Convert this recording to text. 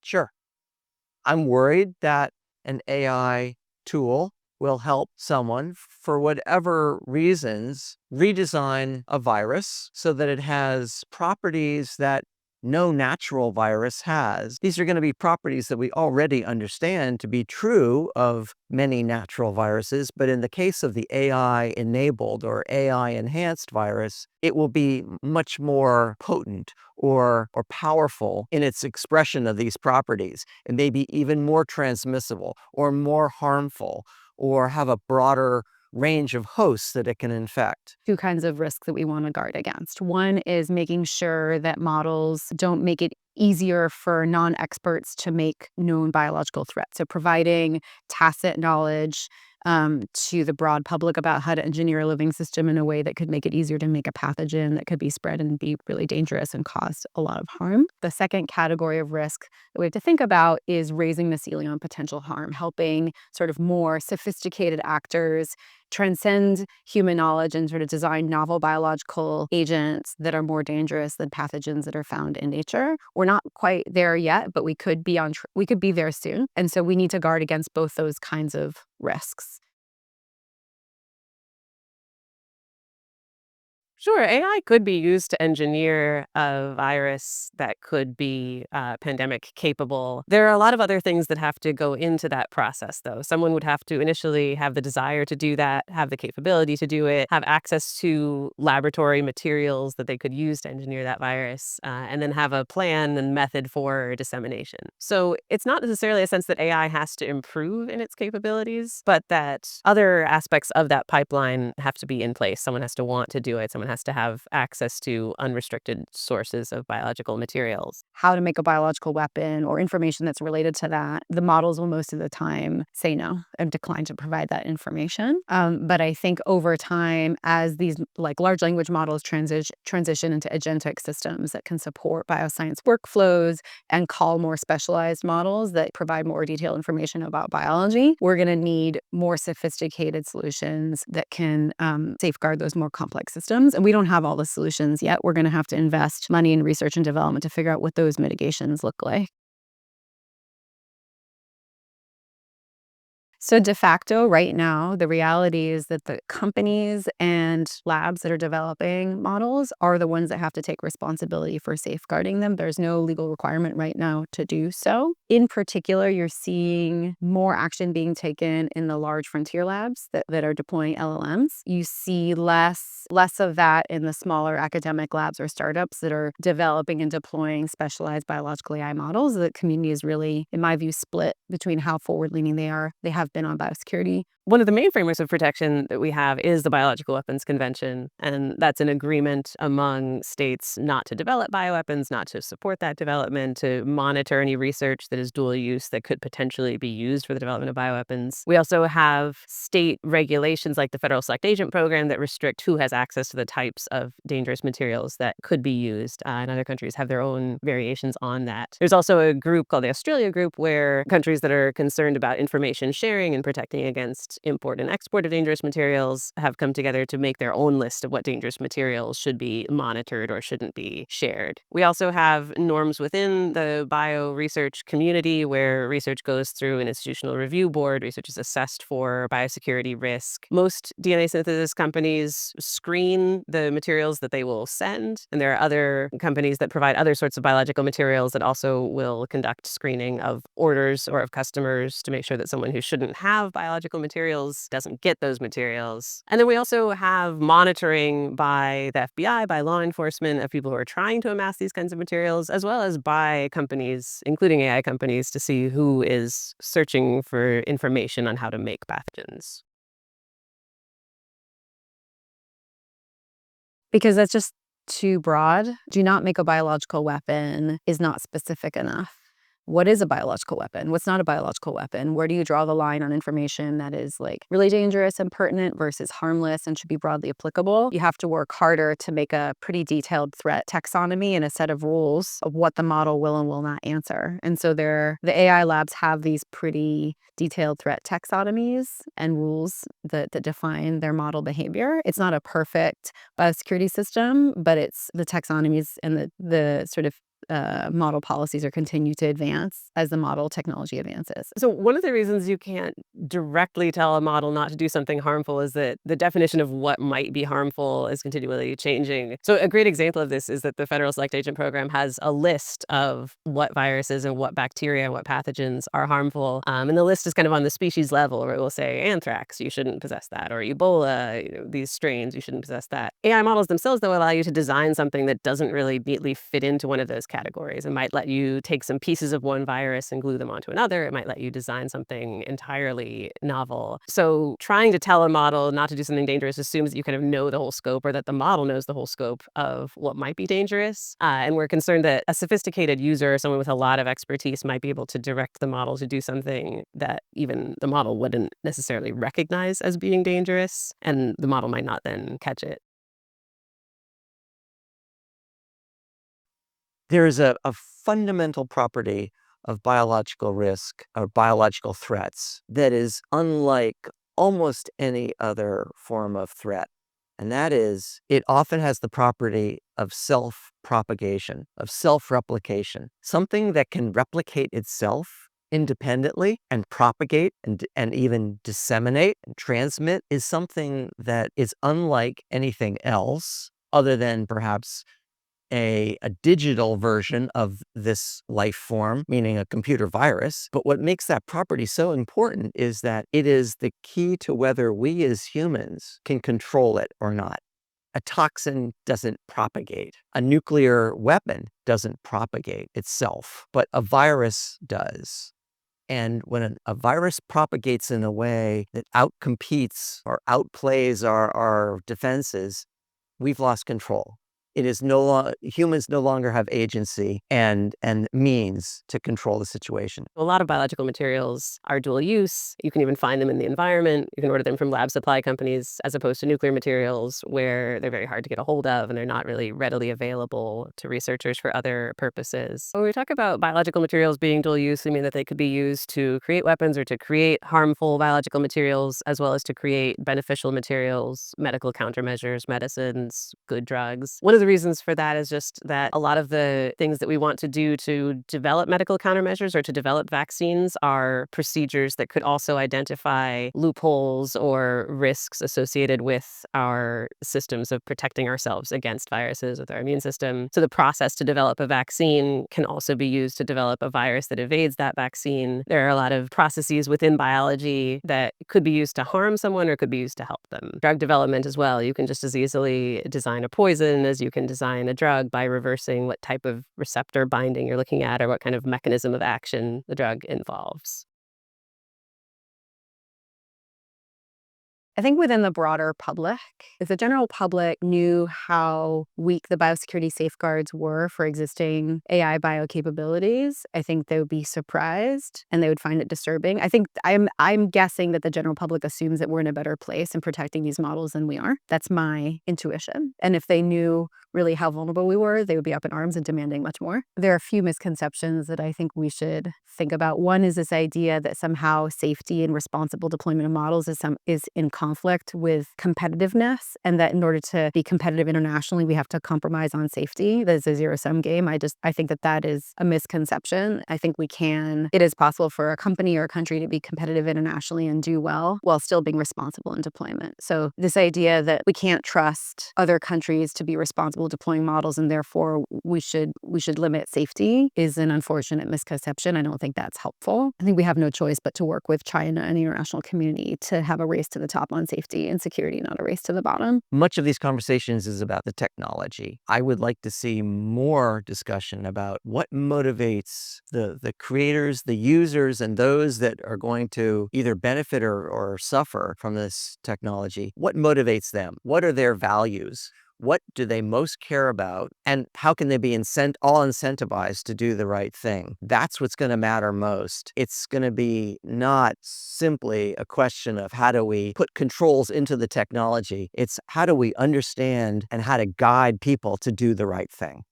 Sure. I'm worried that an AI tool will help someone, for whatever reasons, redesign a virus so that it has properties that no natural virus has. These are going to be properties that we already understand to be true of many natural viruses, but in the case of the AI-enabled or AI-enhanced virus, it will be much more potent or powerful in its expression of these properties, and maybe even more transmissible or more harmful, or have a broader range of hosts that it can infect. Two kinds of risks that we want to guard against. One is making sure that models don't make it easier for non-experts to make known biological threats. So providing tacit knowledge to the broad public about how to engineer a living system in a way that could make it easier to make a pathogen that could be spread and be really dangerous and cause a lot of harm. The second category of risk that we have to think about is raising the ceiling on potential harm, helping sort of more sophisticated actors transcend human knowledge and sort of design novel biological agents that are more dangerous than pathogens that are found in nature. We're not quite there yet, but we could be we could be there soon. And so we need to guard against both those kinds of risks. Sure, AI could be used to engineer a virus that could be pandemic capable. There are a lot of other things that have to go into that process, though. Someone would have to initially have the desire to do that, have the capability to do it, have access to laboratory materials that they could use to engineer that virus, and then have a plan and method for dissemination. So it's not necessarily a sense that AI has to improve in its capabilities, but that other aspects of that pipeline have to be in place. Someone has to want to do it. Someone has to have access to unrestricted sources of biological materials. How to make a biological weapon or information that's related to that, the models will most of the time say no and decline to provide that information. But I think over time, as these like large language models transition into agentic systems that can support bioscience workflows and call more specialized models that provide more detailed information about biology, we're going to need more sophisticated solutions that can safeguard those more complex systems. And we don't have all the solutions yet. We're going to have to invest money in research and development to figure out what those mitigations look like. So de facto, right now, the reality is that the companies and labs that are developing models are the ones that have to take responsibility for safeguarding them. There's no legal requirement right now to do so. In particular, you're seeing more action being taken in the large frontier labs that are deploying LLMs. You see less of that in the smaller academic labs or startups that are developing and deploying specialized biological AI models. The community is really, in my view, split between how forward-leaning they are. They have been on biosecurity. One of the main frameworks of protection that we have is the Biological Weapons Convention, and that's an agreement among states not to develop bioweapons, not to support that development, to monitor any research that is dual use that could potentially be used for the development of bioweapons. We also have state regulations like the Federal Select Agent Program that restrict who has access to the types of dangerous materials that could be used, and other countries have their own variations on that. There's also a group called the Australia Group where countries that are concerned about information sharing and protecting against import and export of dangerous materials have come together to make their own list of what dangerous materials should be monitored or shouldn't be shared. We also have norms within the bio research community where research goes through an institutional review board. Research is assessed for biosecurity risk. Most DNA synthesis companies screen the materials that they will send, and there are other companies that provide other sorts of biological materials that also will conduct screening of orders or of customers to make sure that someone who shouldn't have biological materials doesn't get those materials. And then we also have monitoring by the FBI, by law enforcement, of people who are trying to amass these kinds of materials, as well as by companies, including AI companies, to see who is searching for information on how to make pathogens. Because that's just too broad. Do not make a biological weapon is not specific enough. What is a biological weapon? What's not a biological weapon? Where do you draw the line on information that is like really dangerous and pertinent versus harmless and should be broadly applicable? You have to work harder to make a pretty detailed threat taxonomy and a set of rules of what the model will and will not answer. And so the AI labs have these pretty detailed threat taxonomies and rules that define their model behavior. It's not a perfect biosecurity system, but it's the taxonomies and the sort of model policies are continue to advance as the model technology advances. So one of the reasons you can't directly tell a model not to do something harmful is that the definition of what might be harmful is continually changing. So a great example of this is that the Federal Select Agent Program has a list of what viruses and what bacteria and what pathogens are harmful. And the list is kind of on the species level, where it will say anthrax, you shouldn't possess that, or Ebola, these strains, you shouldn't possess that. AI models themselves, though, allow you to design something that doesn't really neatly fit into one of those categories. It might let you take some pieces of one virus and glue them onto another. It might let you design something entirely novel. So trying to tell a model not to do something dangerous assumes that you kind of know the whole scope, or that the model knows the whole scope of what might be dangerous. And we're concerned that a sophisticated user, someone with a lot of expertise, might be able to direct the model to do something that even the model wouldn't necessarily recognize as being dangerous, and the model might not then catch it. There is a fundamental property of biological risk or biological threats that is unlike almost any other form of threat. And that is, it often has the property of self-propagation, of self-replication, something that can replicate itself independently and propagate and even disseminate and transmit is something that is unlike anything else other than perhaps a digital version of this life form, meaning a computer virus. But what makes that property so important is that it is the key to whether we as humans can control it or not. A toxin doesn't propagate. A nuclear weapon doesn't propagate itself, but a virus does. And when a virus propagates in a way that outcompetes or outplays our defenses, we've lost control. It is humans no longer have agency and means to control the situation. A lot of biological materials are dual use. You can even find them in the environment. You can order them from lab supply companies, as opposed to nuclear materials, where they're very hard to get a hold of and they're not really readily available to researchers for other purposes. When we talk about biological materials being dual use, we mean that they could be used to create weapons or to create harmful biological materials, as well as to create beneficial materials, medical countermeasures, medicines, good drugs. One of the reasons for that is just that a lot of the things that we want to do to develop medical countermeasures or to develop vaccines are procedures that could also identify loopholes or risks associated with our systems of protecting ourselves against viruses with our immune system. So the process to develop a vaccine can also be used to develop a virus that evades that vaccine. There are a lot of processes within biology that could be used to harm someone or could be used to help them. Drug development as well. You can just as easily design a poison as you can design a drug by reversing what type of receptor binding you're looking at or what kind of mechanism of action the drug involves. I think within the broader public, if the general public knew how weak the biosecurity safeguards were for existing AI bio capabilities, I think they would be surprised and they would find it disturbing. I think I'm guessing that the general public assumes that we're in a better place in protecting these models than we are. That's my intuition. And if they knew really how vulnerable we were, they would be up in arms and demanding much more. There are a few misconceptions that I think we should think about. One is this idea that somehow safety and responsible deployment of models is in conflict with competitiveness, and that in order to be competitive internationally, we have to compromise on safety. That is a zero-sum game. I think that is a misconception. I think it is possible for a company or a country to be competitive internationally and do well while still being responsible in deployment. So this idea that we can't trust other countries to be responsible deploying models and therefore we should limit safety is an unfortunate misconception. I don't think that's helpful. I think we have no choice but to work with China and the international community to have a race to the top on safety and security, not a race to the bottom. Much of these conversations is about the technology. I would like to see more discussion about what motivates the creators, the users, and those that are going to either benefit or suffer from this technology. What motivates them? What are their values? What do they most care about? And how can they be all incentivized to do the right thing? That's what's going to matter most. It's going to be not simply a question of how do we put controls into the technology. It's how do we understand and how to guide people to do the right thing.